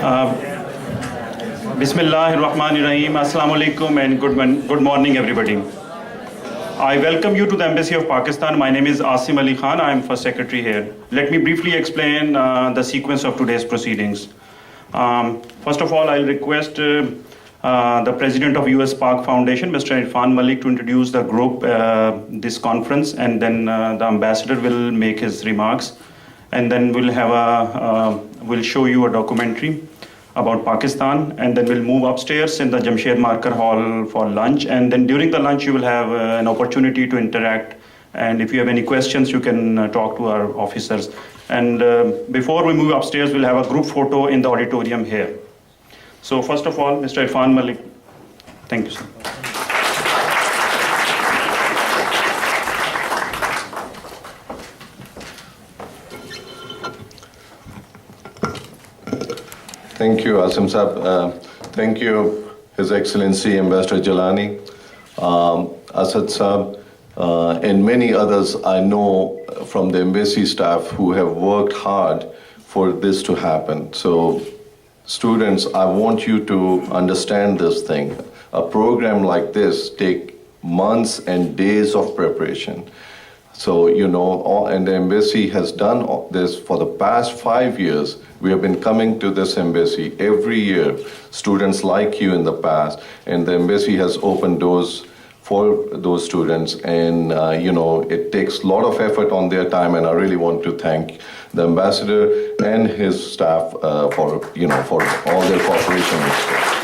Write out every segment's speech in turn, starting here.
Bismillahirrahmanirrahim. Assalamu alaikum and good morning, everybody. I welcome you to the Embassy of Pakistan. My name is Asim Ali Khan. I am First Secretary here. Let me briefly explain the sequence of today's proceedings. First of all, I'll request the President of US Pak Foundation, Mr. Irfan Malik, to introduce the group, this conference, and then the Ambassador will make his remarks. And then we'll show you a documentary about Pakistan, and then we'll move upstairs in the Jamshed Marker Hall for lunch, and then during the lunch you will have an opportunity to interact, and if you have any questions you can talk to our officers. And before we move upstairs, we'll have a group photo in the auditorium here. So first of all, Mr. Irfan Malik. Thank you, sir. Thank you, Asim Saab. Thank you, His Excellency Ambassador Jalani, Asad Saab, and many others I know from the embassy staff who have worked hard for this to happen. So, students, I want you to understand this thing. A program like this takes months and days of preparation. So, and the embassy has done this for the past 5 years. We have been coming to this embassy every year, students like you in the past, and the embassy has opened doors for those students. And, it takes a lot of effort on their time, and I really want to thank the ambassador and his staff for all their cooperation and stuff.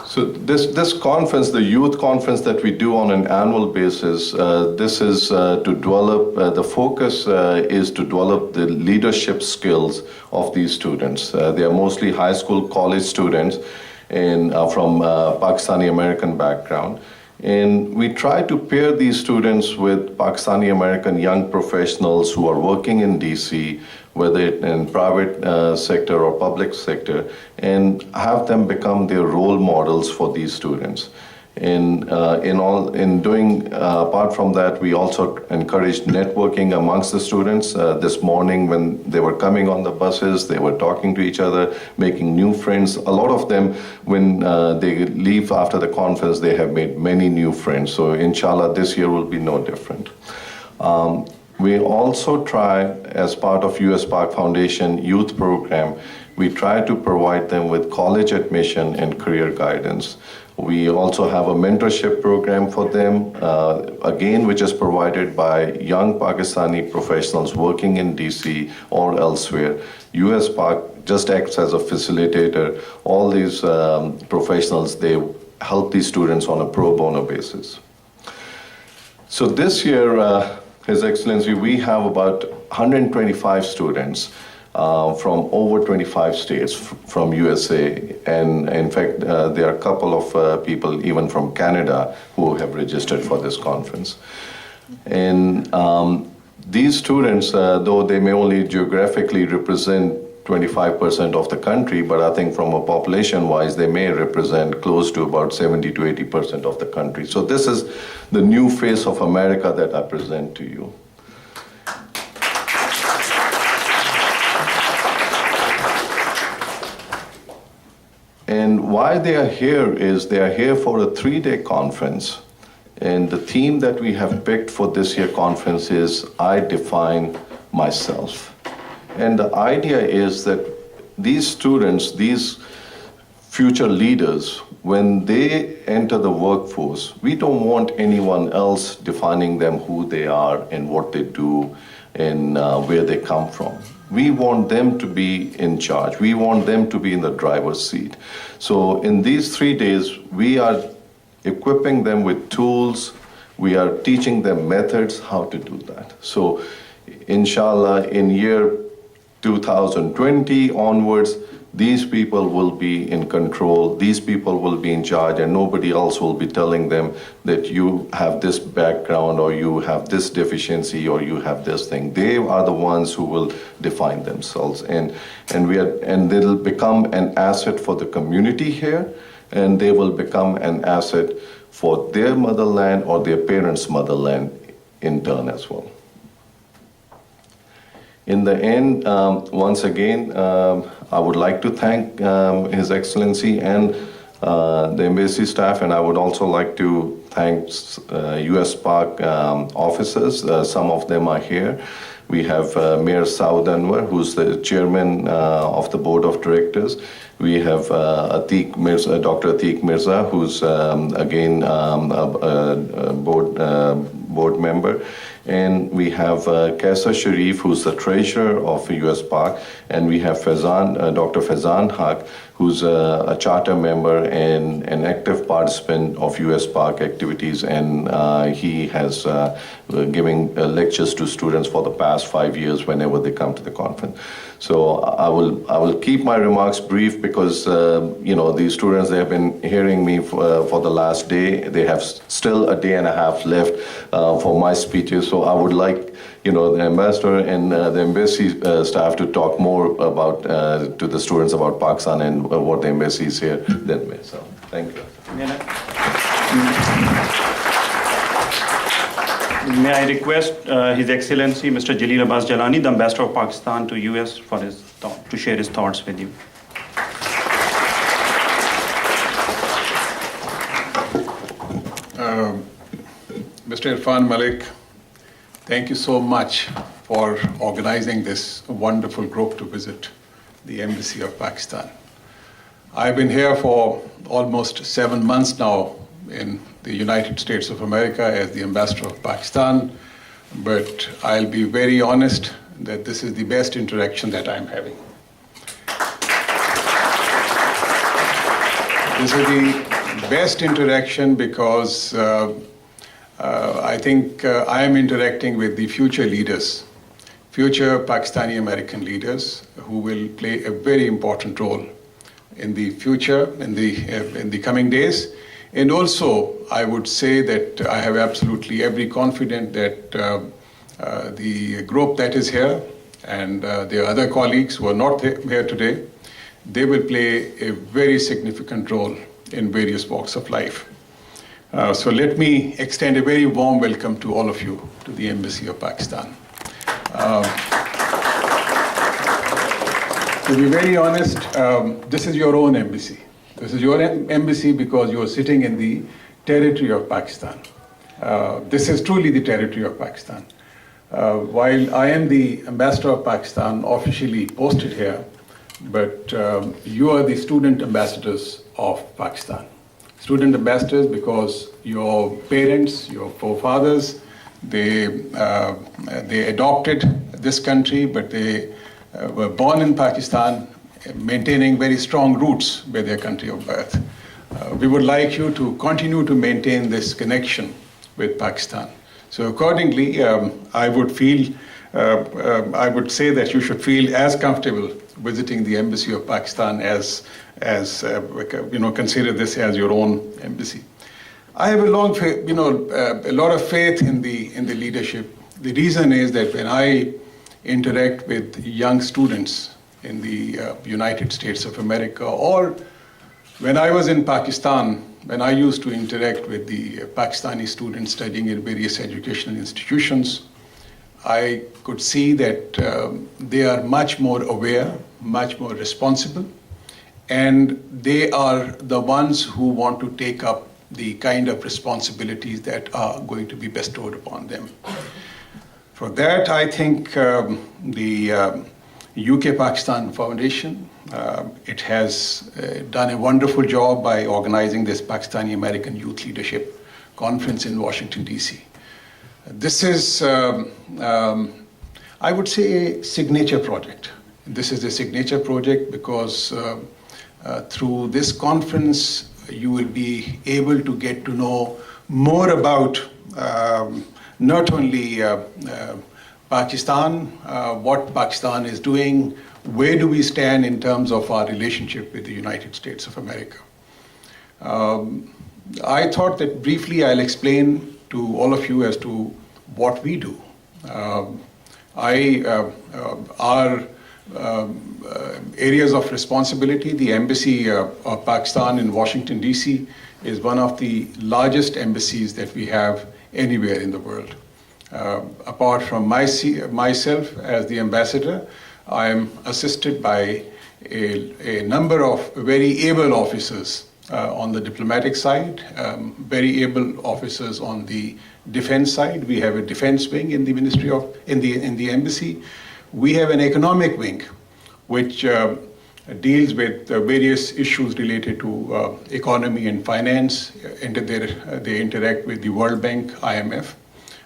So this conference, the youth conference that we do on an annual basis, this is to develop, the focus is to develop the leadership skills of these students. They are mostly high school, college students from Pakistani American background. And we try to pair these students with Pakistani American young professionals who are working in DC, whether in private sector or public sector, and have them become their role models for these students. Apart from that, we also encourage networking amongst the students. This morning when they were coming on the buses, they were talking to each other, making new friends. A lot of them, when they leave after the conference, they have made many new friends. So inshallah, this year will be no different. We also try, as part of US Pak Foundation youth program, we try to provide them with college admission and career guidance. We also have a mentorship program for them, again, which is provided by young Pakistani professionals working in DC or elsewhere. US Pak just acts as a facilitator. All these professionals, they help these students on a pro bono basis. So this year, His Excellency, we have about 125 students from over 25 states from USA. And in fact, there are a couple of people even from Canada who have registered for this conference. And these students, though they may only geographically represent 25% of the country, but I think from a population-wise, they may represent close to about 70 to 80% of the country. So this is the new face of America that I present to you. And why they are here is they are here for a 3-day conference. And the theme that we have picked for this year conference is I Define Myself. And the idea is that these students, these future leaders, when they enter the workforce, we don't want anyone else defining them who they are and what they do and where they come from. We want them to be in charge. We want them to be in the driver's seat. So in these 3 days, we are equipping them with tools. We are teaching them methods how to do that. So inshallah, in year 2020 onwards, these people will be in control, these people will be in charge, and nobody else will be telling them that you have this background or you have this deficiency or you have this thing. They are the ones who will define themselves, and they'll become an asset for the community here, and they will become an asset for their motherland or their parents' motherland in turn as well. In the end, once again, I would like to thank His Excellency and the embassy staff, and I would also like to thank US Park officers. Some of them are here. We have Mayor Saud Anwar, who's the chairman of the board of directors. We have Atiq Mirza, Dr. Atiq Mirza, who's again a board member. And we have Kaisa Sharif, who's the treasurer of US Park, and we have Dr. Faizan Haq, who's a charter member and an active participant of US Park activities, and he has given lectures to students for the past 5 years whenever they come to the conference. So I will keep my remarks brief because these students, they have been hearing me for the last day. They have still a day and a half left for my speeches. So I would like the ambassador and the embassy staff to talk more about to the students about Pakistan and what the embassy is here that way. So thank you. May I request His Excellency Mr. Jalil Abbas Jalani, the Ambassador of Pakistan to US, to share his thoughts with you. Mr. Irfan Malik, thank you so much for organizing this wonderful group to visit the Embassy of Pakistan. I've been here for almost 7 months now in the United States of America as the Ambassador of Pakistan, but I'll be very honest that this is the best interaction that I'm having. This is the best interaction because I think I am interacting with the future leaders, future Pakistani American leaders who will play a very important role in the future, in the coming days. And also, I would say that I have absolutely every confidence that the group that is here and the other colleagues who are not here today, they will play a very significant role in various walks of life. So let me extend a very warm welcome to all of you to the Embassy of Pakistan. To be very honest, this is your own embassy. This is your embassy because you are sitting in the territory of Pakistan. This is truly the territory of Pakistan. While I am the ambassador of Pakistan officially posted here, but you are the student ambassadors of Pakistan. Student ambassadors because your parents, your forefathers, they adopted this country, but they were born in Pakistan, maintaining very strong roots with their country of birth. We would like you to continue to maintain this connection with Pakistan. So accordingly, I would say that you should feel as comfortable visiting the Embassy of Pakistan as consider this as your own embassy. I have a lot of faith in the leadership. The reason is that when I interact with young students in the United States of America, or when I was in Pakistan, when I used to interact with the Pakistani students studying in various educational institutions, I could see that they are much more aware, much more responsible, and they are the ones who want to take up the kind of responsibilities that are going to be bestowed upon them. For that, I think the UK-Pakistan Foundation, it has done a wonderful job by organizing this Pakistani American Youth Leadership Conference in Washington, D.C. This is, I would say, a signature project. This is a signature project because through this conference, you will be able to get to know more about not only Pakistan, what Pakistan is doing, where do we stand in terms of our relationship with the United States of America. I thought that briefly I'll explain to all of you as to what we do. Our areas of responsibility, the Embassy of Pakistan in Washington, D.C. is one of the largest embassies that we have anywhere in the world. Apart from myself as the ambassador, I am assisted by a number of very able officers on the diplomatic side, very able officers on the defense side. We have a defense wing in the Ministry of, in the embassy. We have an economic wing, which deals with various issues related to economy and finance. They interact with the World Bank, IMF.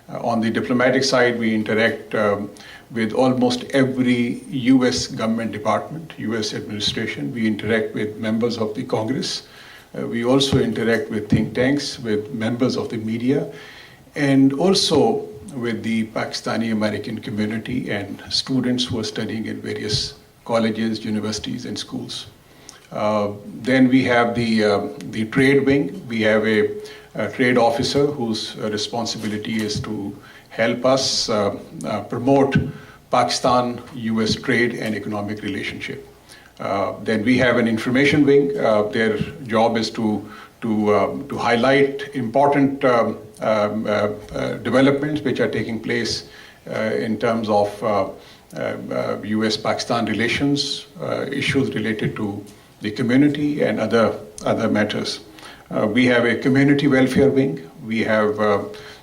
On the diplomatic side, we interact with almost every US government department, US administration. We interact with members of the Congress. We also interact with think tanks, with members of the media, and also with the Pakistani American community and students who are studying in various colleges, universities, and schools. Then we have the trade wing. We have a trade officer whose responsibility is to help us promote Pakistan-US trade and economic relationship. Then we have an information wing. Their job is to highlight important developments which are taking place in terms of US-Pakistan relations, issues related to the community and other matters. We have a community welfare wing. We have,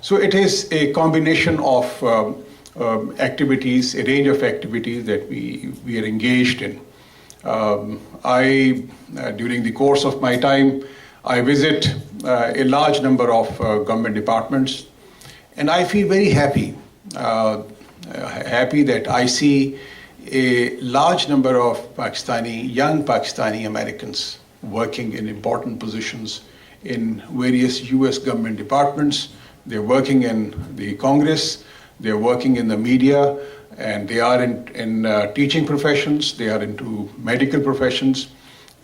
so it is a combination of activities, a range of activities that we are engaged in. During the course of my time, I visit a large number of government departments, and I feel very happy, happy that I see a large number of young Pakistani Americans working in important positions in various US government departments. They're working in the Congress, they're working in the media, and they are in teaching professions, they are into medical professions.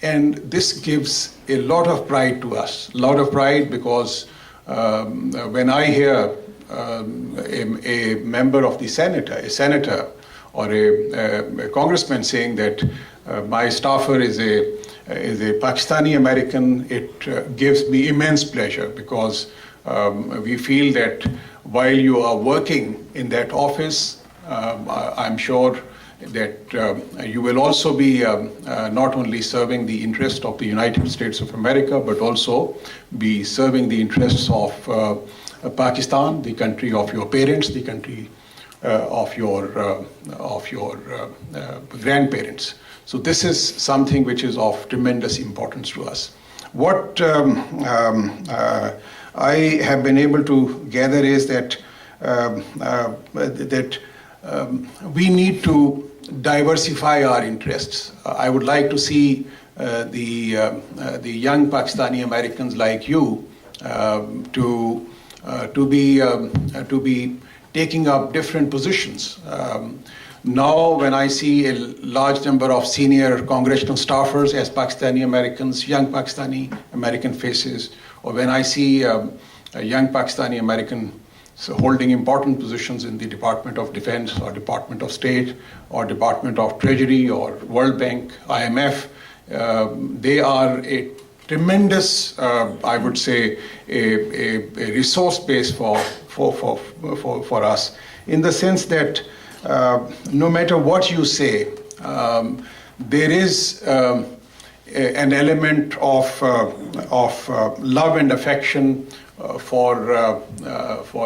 And this gives a lot of pride to us, a lot of pride, because when I hear a member of the Senate, a senator or a congressman saying that my staffer is a Pakistani American, it gives me immense pleasure, because we feel that while you are working in that office, I'm sure that you will also be not only serving the interest of the United States of America, but also be serving the interests of Pakistan, the country of your parents, the country of your grandparents. So this is something which is of tremendous importance to us. What I have been able to gather is that we need to diversify our interests. I would like to see the young Pakistani Americans like you to be taking up different positions. Now, when I see a large number of senior congressional staffers as Pakistani Americans, young Pakistani American faces, or when I see young Pakistani American holding important positions in the Department of Defense or Department of State or Department of Treasury or World Bank, IMF, they are a tremendous, I would say, a resource base for us, in the sense that no matter what you say, there is an element of love and affection for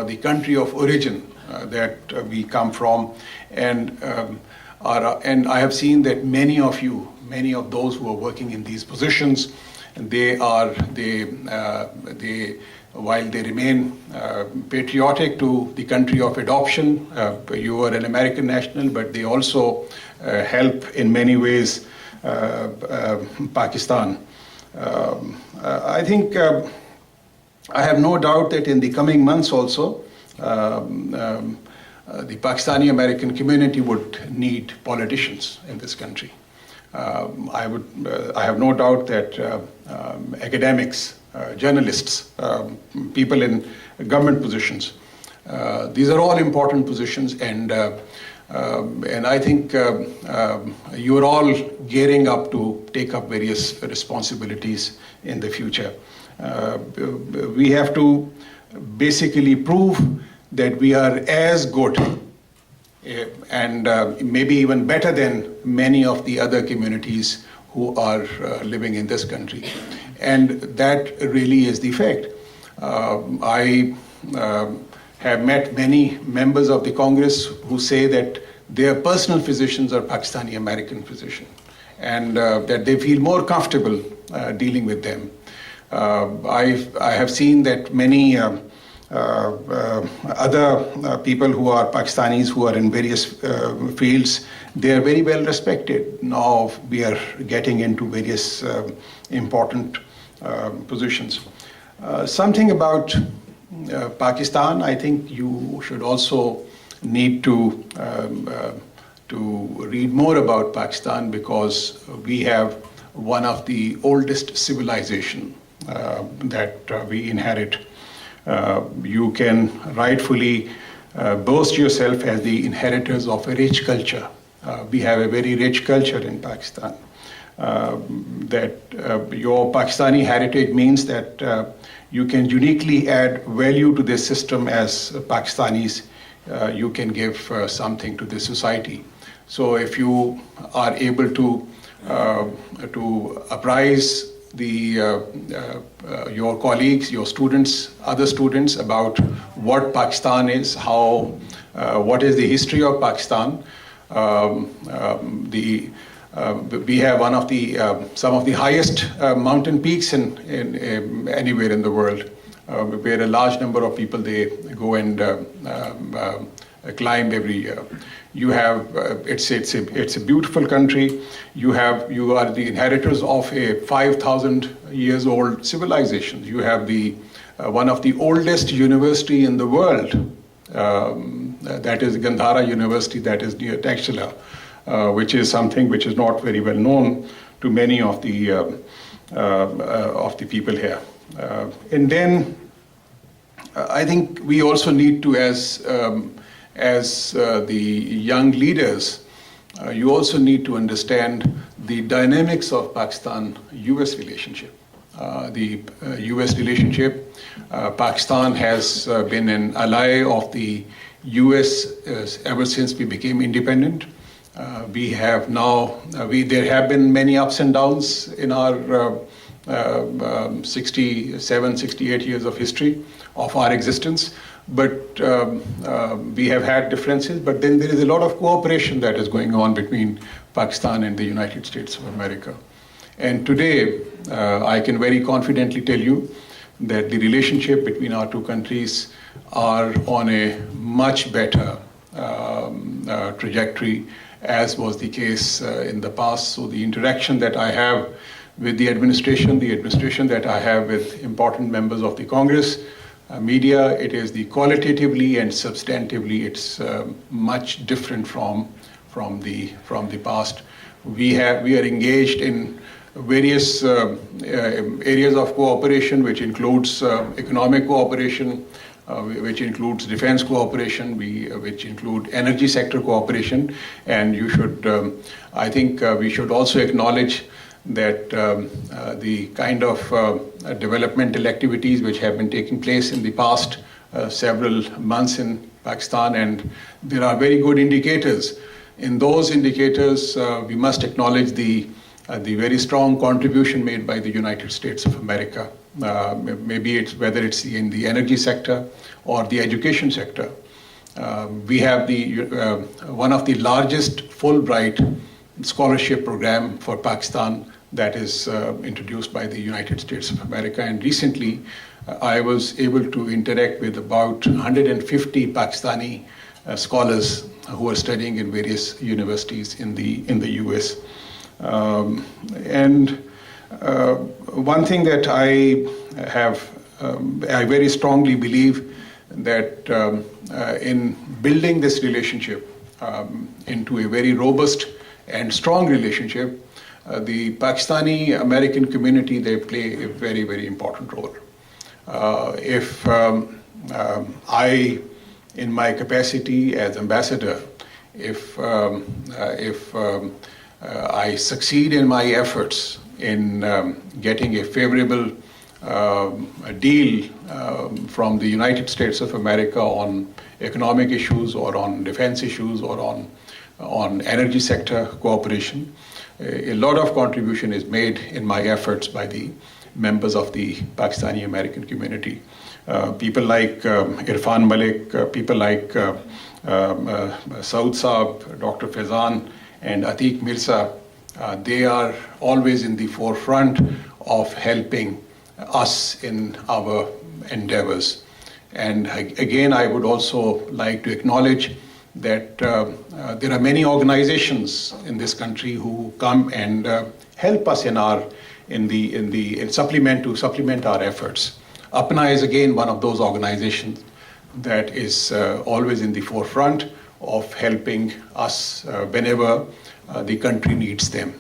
the country of origin that we come from, and I have seen that many of those who are working in these positions, while they remain patriotic to the country of adoption, you are an American national, but they also help in many ways Pakistan. I think I have no doubt that in the coming months also, the Pakistani American community would need politicians in this country. I have no doubt that academics, journalists, people in government positions, these are all important positions, and I think you are all gearing up to take up various responsibilities in the future. We have to basically prove that we are as good and maybe even better than many of the other communities who are living in this country. And that really is the fact. I have met many members of the Congress who say that their personal physicians are Pakistani American physicians, and that they feel more comfortable dealing with them. I have seen that many other people who are Pakistanis who are in various fields, they are very well respected. Now we are getting into various important positions. Something about Pakistan, I think you should also need to read more about Pakistan, because we have one of the oldest civilization that we inherit. You can rightfully boast yourself as the inheritors of a rich culture. We have a very rich culture in Pakistan. Your Pakistani heritage means that you can uniquely add value to this system as Pakistanis. You can give something to the society. So if you are able to apprise your colleagues, your students, other students about what Pakistan is, what is the history of Pakistan. We have one of some of the highest mountain peaks in anywhere in the world, where a large number of people they go and climb every year. You have it's a beautiful country. You are the inheritors of a 5,000 years old civilization. You have one of the oldest university in the world. That is Gandhara University, that is near Taxila, which is something which is not very well known to many of the people here. And then I think we also need to, as the young leaders, you also need to understand the dynamics of Pakistan-US relationship. The US relationship, Pakistan has been an ally of the US ever since we became independent. We have now, there have been many ups and downs in our 67, 68 years of history of our existence. But we have had differences, but then there is a lot of cooperation that is going on between Pakistan and the United States of America. And today, I can very confidently tell you that the relationship between our two countries are on a much better trajectory, as was the case in the past. So the interaction that I have with the administration that I have with important members of the Congress, media, it is the qualitatively and substantively, it's much different from the past. We are engaged in various areas of cooperation, which includes economic cooperation, which includes defense cooperation, which include energy sector cooperation, and you should, I think we should also acknowledge that the kind of developmental activities which have been taking place in the past several months in Pakistan, and there are very good indicators. In those indicators, we must acknowledge the very strong contribution made by the United States of America. Maybe whether it's in the energy sector or the education sector. We have one of the largest Fulbright scholarship program for Pakistan that is introduced by the United States of America. And recently, I was able to interact with about 150 Pakistani scholars who are studying in various universities in the US. And one thing that I very strongly believe that in building this relationship into a very robust and strong relationship, the Pakistani American community, they play a very, very important role. If I, in my capacity as ambassador, if I succeed in my efforts in getting a favorable a deal from the United States of America on economic issues or on defense issues or on energy sector cooperation. A lot of contribution is made in my efforts by the members of the Pakistani American community. People like Irfan Malik, people like Saud Saab, Dr. Faizan, and Atiq Mirza, they are always in the forefront of helping us in our endeavors. And again, I would also like to acknowledge that there are many organizations in this country who come and help us supplement our efforts. APNA is again one of those organizations that is always in the forefront of helping us whenever the country needs them.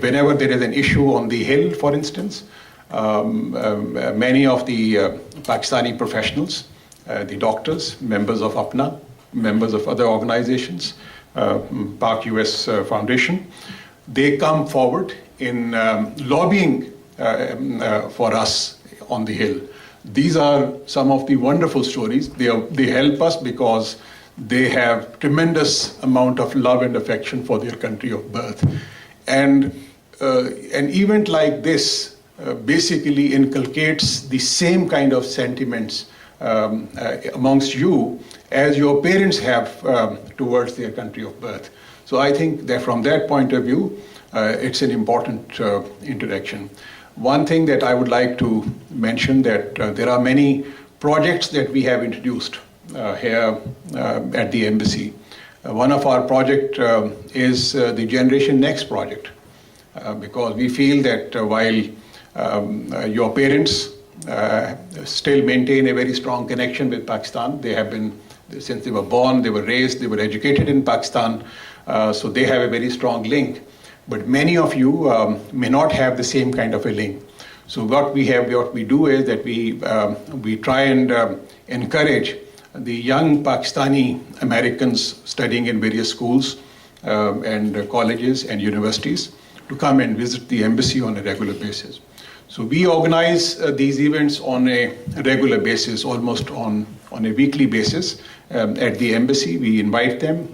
Whenever there is an issue on the Hill, for instance, many of the Pakistani professionals, the doctors, members of APNA, members of other organizations, Pak US Foundation, they come forward in lobbying for us on the Hill. These are some of the wonderful stories. They help us because they have tremendous amount of love and affection for their country of birth. And an event like this basically inculcates the same kind of sentiments amongst you as your parents have towards their country of birth. So I think that from that point of view, it's an important interaction. One thing that I would like to mention that there are many projects that we have introduced here at the embassy. One of our project is the Generation Next project, because we feel that while your parents still maintain a very strong connection with Pakistan, they have been, since they were born, they were raised, they were educated in Pakistan, so they have a very strong link. But many of you may not have the same kind of a link. So what we do is that we try and encourage the young Pakistani Americans studying in various schools and colleges and universities to come and visit the embassy on a regular basis. So we organize these events on a regular basis, almost on a weekly basis at the embassy. We invite them,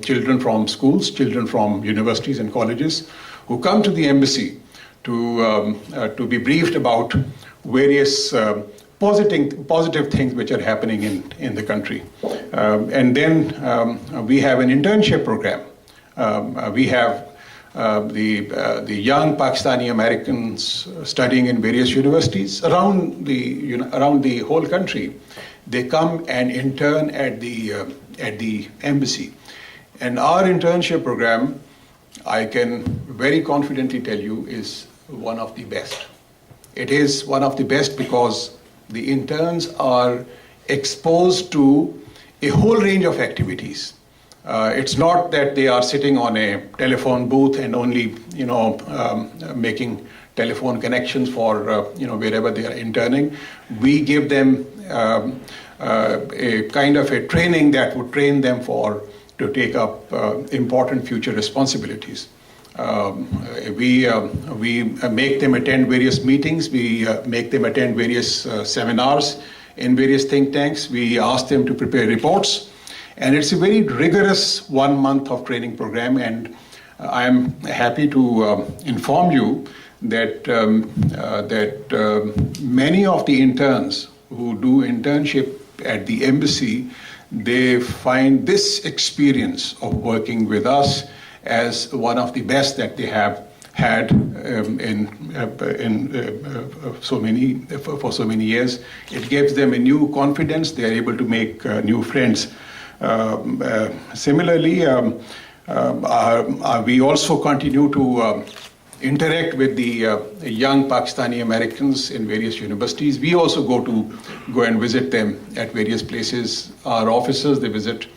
children from schools, children from universities and colleges, who come to the embassy to be briefed about various positive things which are happening in the country. And then we have an internship program. We have the young Pakistani Americans studying in various universities around the whole country. They come and intern at the embassy. And our internship program, I can very confidently tell you, is one of the best. It is one of the best because the interns are exposed to a whole range of activities. It's not that they are sitting on a telephone booth and only, making telephone connections for, wherever they are interning. We give them a kind of a training that would train them to take up important future responsibilities. We make them attend various meetings. We make them attend various seminars in various think tanks. We ask them to prepare reports. And it's a very rigorous 1 month of training program. And I'm happy to inform you that many of the interns who do internship at the embassy, they find this experience of working with us as one of the best that they have had for so many years. It gives them a new confidence. They are able to make new friends. Similarly, we also continue to interact with the young Pakistani Americans in various universities. We also go and visit them at various places. Our officers, they visit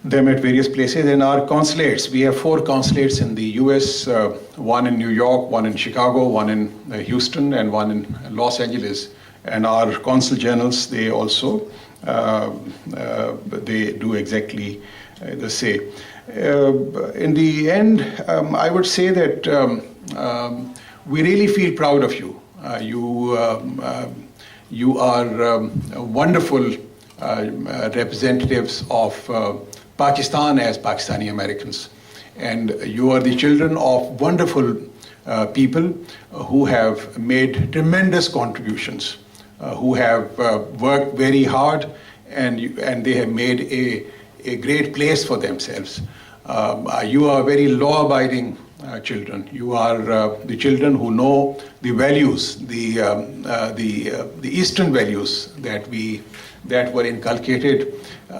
them at various places. And our consulates, we have 4 consulates in the US, one in New York, one in Chicago, one in Houston, and one in Los Angeles. And our consul generals, they also, they do exactly the same. In the end, I would say that we really feel proud of you. You are wonderful representatives of Pakistan as Pakistani Americans. And you are the children of wonderful people who have made tremendous contributions, who have worked very hard, and they have made a great place for themselves. You are very law-abiding children. You are the children who know the values, the Eastern values that were inculcated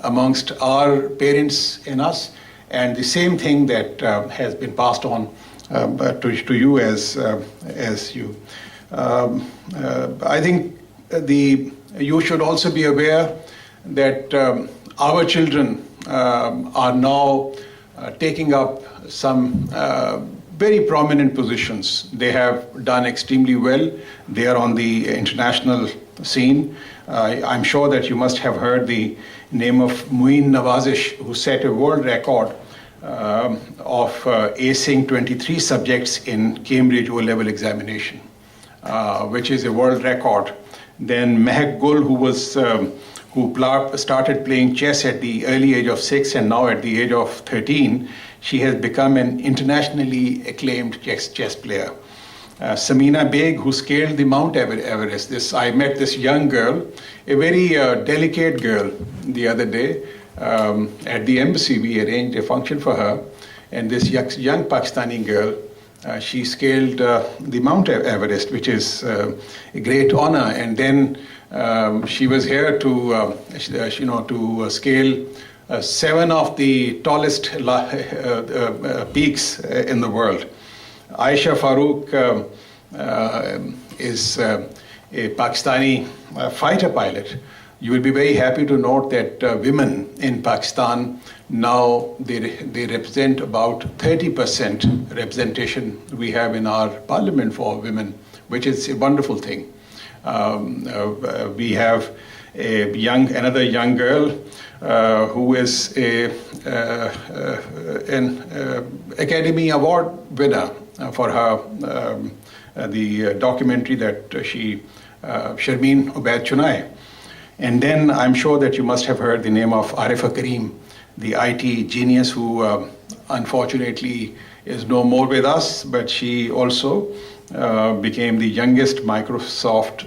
amongst our parents and us, and the same thing that has been passed on to you as you. I think you should also be aware that our children are now taking up some very prominent positions. They have done extremely well. They are on the international scene. I'm sure that you must have heard the name of Muin Nawazish, who set a world record of acing 23 subjects in Cambridge O-level examination, which is a world record. Then Mehak Gul, who started playing chess at the early age of 6 and now at the age of 13, she has become an internationally acclaimed chess player. Samina Beg, who scaled the Mount Everest. I met this young girl, a very delicate girl, the other day. At the embassy, we arranged a function for her, and this young Pakistani girl, she scaled the Mount Everest, which is a great honor. And then she was here to scale 7 of the tallest peaks in the world. Aisha Farooq is a Pakistani fighter pilot. You will be very happy to note that women in Pakistan now they represent about 30% representation we have in our parliament for women, which is a wonderful thing. We have another young girl who is an Academy Award winner for her the documentary that she Sharmeen Obaid Chunai. And then I'm sure that you must have heard the name of Arifa Karim, the IT genius who unfortunately is no more with us, but she also became the youngest Microsoft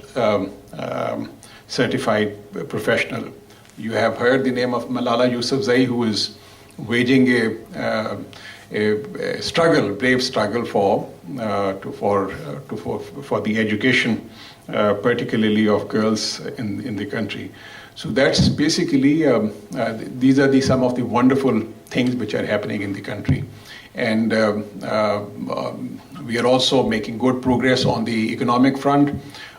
certified professional. You have heard the name of Malala Yousafzai, who is waging a struggle, brave struggle for the education, particularly of girls in the country. So that's basically, these are some of the wonderful things which are happening in the country. And we are also making good progress on the economic front.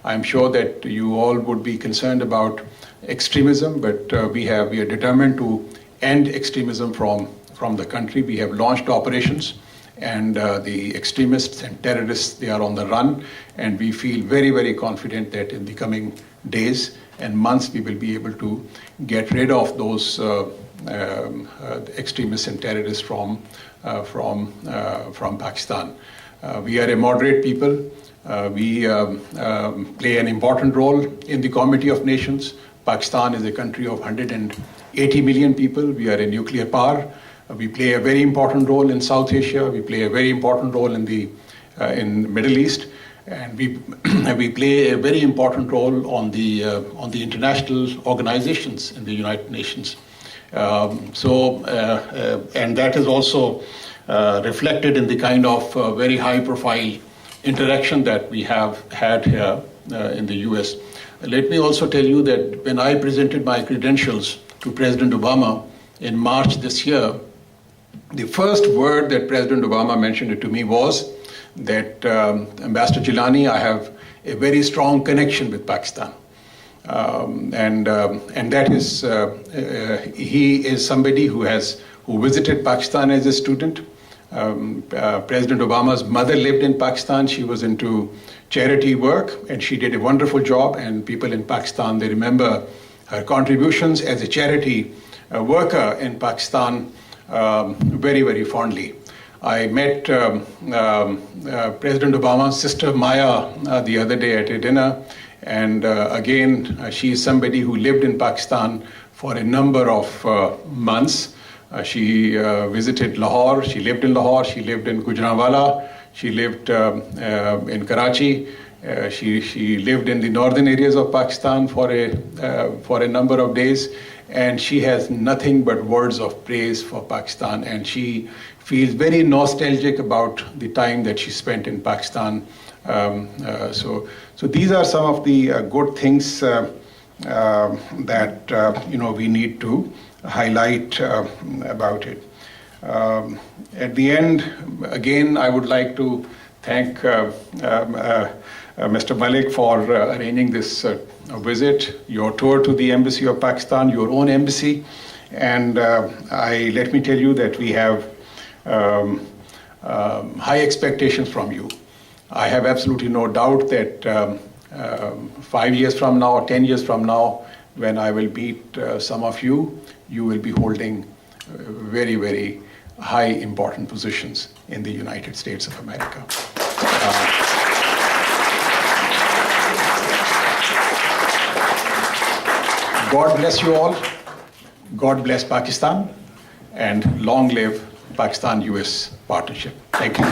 I'm sure that you all would be concerned about extremism, but we are determined to end extremism from the country. We have launched operations, and the extremists and terrorists, they are on the run, and we feel very, very confident that in the coming days and months we will be able to get rid of those extremists and terrorists from Pakistan. We are a moderate people. We play an important role in the Committee of Nations. Pakistan is a country of 180 million people. We are a nuclear power. We play a very important role in South Asia. We play a very important role in the Middle East, and we play a very important role on the international organizations in the United Nations. And that is also reflected in the kind of very high-profile interaction that we have had here in the U.S. Let me also tell you that when I presented my credentials to President Obama in March this year, the first word that President Obama mentioned to me was that, Ambassador Jilani, I have a very strong connection with Pakistan. And that is, he is somebody who visited Pakistan as a student. President Obama's mother lived in Pakistan. She was into charity work, and she did a wonderful job, and people in Pakistan, they remember her contributions as a charity worker in Pakistan very, very fondly. I met President Obama's sister Maya the other day at a dinner, and again, she is somebody who lived in Pakistan for a number of months. She visited Lahore, she lived in Lahore, she lived in Gujranwala, she lived in Karachi. She lived in the northern areas of Pakistan for a number of days, and she has nothing but words of praise for Pakistan, and she feels very nostalgic about the time that she spent in Pakistan. So these are some of the good things that we need to highlight about it. At the end, again, I would like to thank Mr. Malik for arranging this visit, your tour to the Embassy of Pakistan, your own embassy. And let me tell you that we have high expectations from you. I have absolutely no doubt that 5 years from now or 10 years from now, when I will meet some of you, you will be holding very, very high important positions in the United States of America. God bless you all. God bless Pakistan, and long live Pakistan-US partnership. Thank you.